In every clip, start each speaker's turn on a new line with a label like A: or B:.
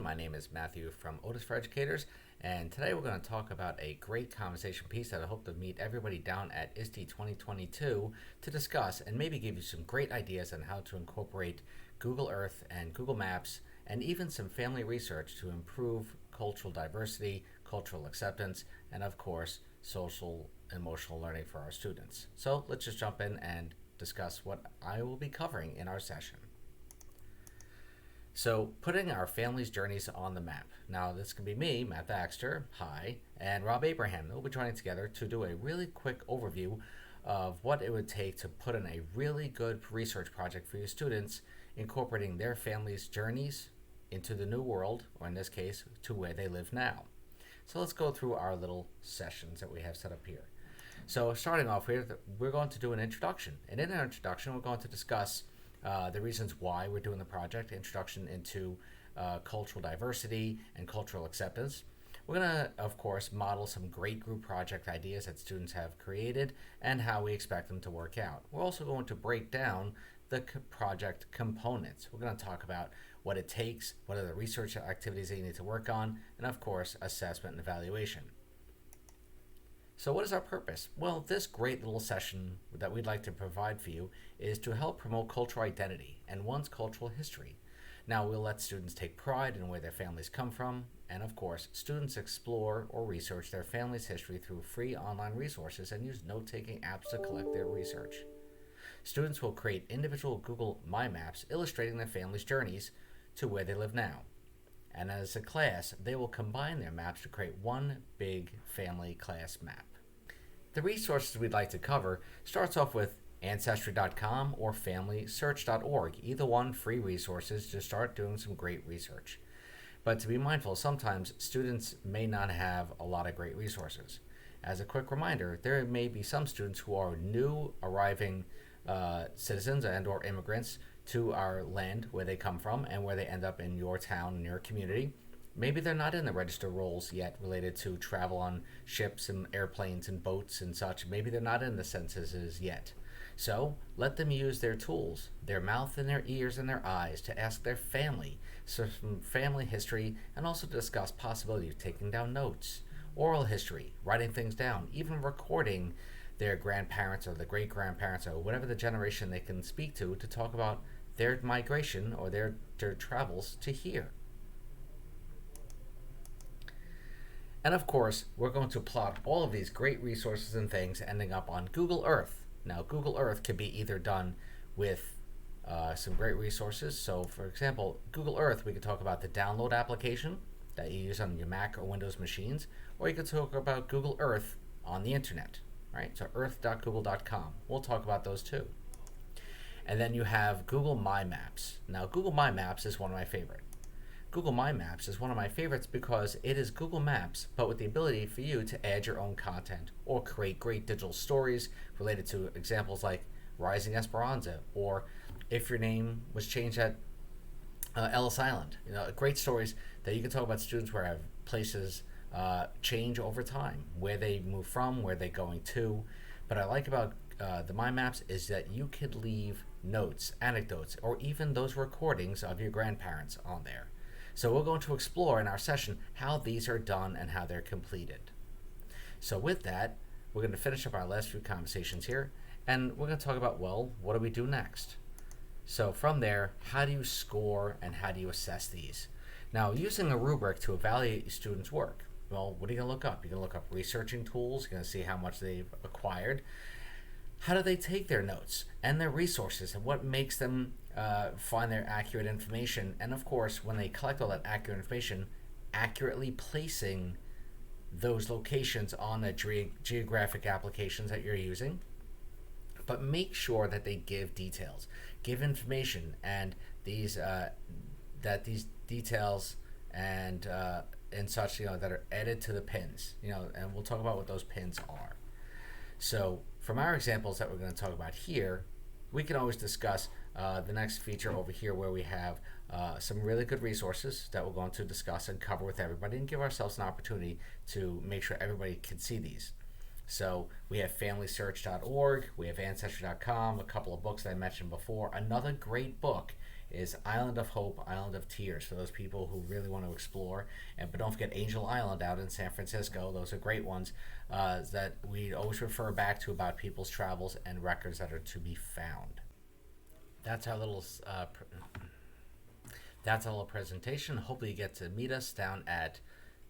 A: My name is Matthew from Otis for Educators, and today we're going to talk about a great conversation piece that I hope to meet everybody down at ISTE 2022 to discuss and maybe give you some great ideas on how to incorporate Google Earth and Google Maps and even some family research to improve cultural diversity, cultural acceptance, and of course, social and emotional learning for our students. So let's just jump in and discuss what I will be covering in our session. So, putting our family's journeys on the map. Now, this can be me, Matt Baxter, hi, and Rob Abraham. We'll be joining together to do a really quick overview of what it would take to put in a really good research project for your students, incorporating their family's journeys into the new world, or in this case, to where they live now. So, let's go through our little sessions that we have set up here. So, starting off here, we're going to do an introduction. And in our introduction, we're going to discuss the reasons why we're doing the project, introduction into cultural diversity and cultural acceptance. We're going to, of course, model some great group project ideas that students have created and how we expect them to work out. We're also going to break down the project components. We're going to talk about what it takes, what are the research activities that you need to work on, and of course, assessment and evaluation. So what is our purpose? Well, this great little session that we'd like to provide for you is to help promote cultural identity and one's cultural history. Now, we'll let students take pride in where their families come from, and of course, students explore or research their family's history through free online resources and use note-taking apps to collect their research. Students will create individual Google My Maps illustrating their family's journeys to where they live now. And as a class, they will combine their maps to create one big family class map. The resources we'd like to cover starts off with Ancestry.com or FamilySearch.org, either one free resources to start doing some great research. But to be mindful, sometimes students may not have a lot of great resources. As a quick reminder, there may be some students who are new arriving citizens and or immigrants to our land where they come from and where they end up in your town and your community. Maybe they're not in the register roles yet related to travel on ships and airplanes and boats and such. Maybe they're not in the censuses yet. So let them use their tools, their mouth and their ears and their eyes to ask their family some family history and also discuss possibility of taking down notes, oral history, writing things down, even recording their grandparents or the great-grandparents or whatever the generation they can speak to talk about their migration or their travels to here. And of course, we're going to plot all of these great resources and things ending up on Google Earth. Now, Google Earth can be either done with some great resources. So, for example, Google Earth, we could talk about the download application that you use on your Mac or Windows machines, or you could talk about Google Earth on the internet, right? So earth.google.com. We'll talk about those too. And then you have Google My Maps. Now, Google My Maps is one of my favorite. Google My Maps is one of my favorites because it is Google Maps, but with the ability for you to add your own content or create great digital stories related to examples like Rising Esperanza, or if your name was changed at Ellis Island. Great stories that you can talk about students where have places change over time, where they move from, where they're going to. But I like about the My Maps is that you could leave notes, anecdotes, or even those recordings of your grandparents on there. So we're going to explore in our session how these are done and how they're completed. So with that, we're going to finish up our last few conversations here, and we're going to talk about, well, what do we do next? So from there, how do you score and how do you assess these? Now, using a rubric to evaluate students' work. Well, what are you going to look up? You're going to look up researching tools. You're going to see how much they've acquired. How do they take their notes and their resources, and what makes them find their accurate information? And of course, when they collect all that accurate information, accurately placing those locations on the geographic applications that you're using. But make sure that they give details, give information, and these details and such, that are added to the pins, and we'll talk about what those pins are. So from our examples that we're going to talk about here, we can always discuss the next feature over here where we have some really good resources that we're going to discuss and cover with everybody and give ourselves an opportunity to make sure everybody can see these. So we have FamilySearch.org, we have Ancestry.com, a couple of books that I mentioned before. Another great book is Island of Hope, Island of Tears for those people who really want to explore. And but don't forget Angel Island out in San Francisco. Those are great ones that we always refer back to about people's travels and records that are to be found. That's our little that's our little presentation. Hopefully, you get to meet us down at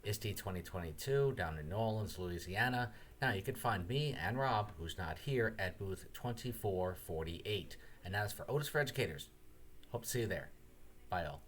A: ISTE 2022 down in New Orleans, Louisiana. Now, you can find me and Rob, who's not here, at booth 2448. And that's for Otis for Educators. Hope to see you there. Bye, all.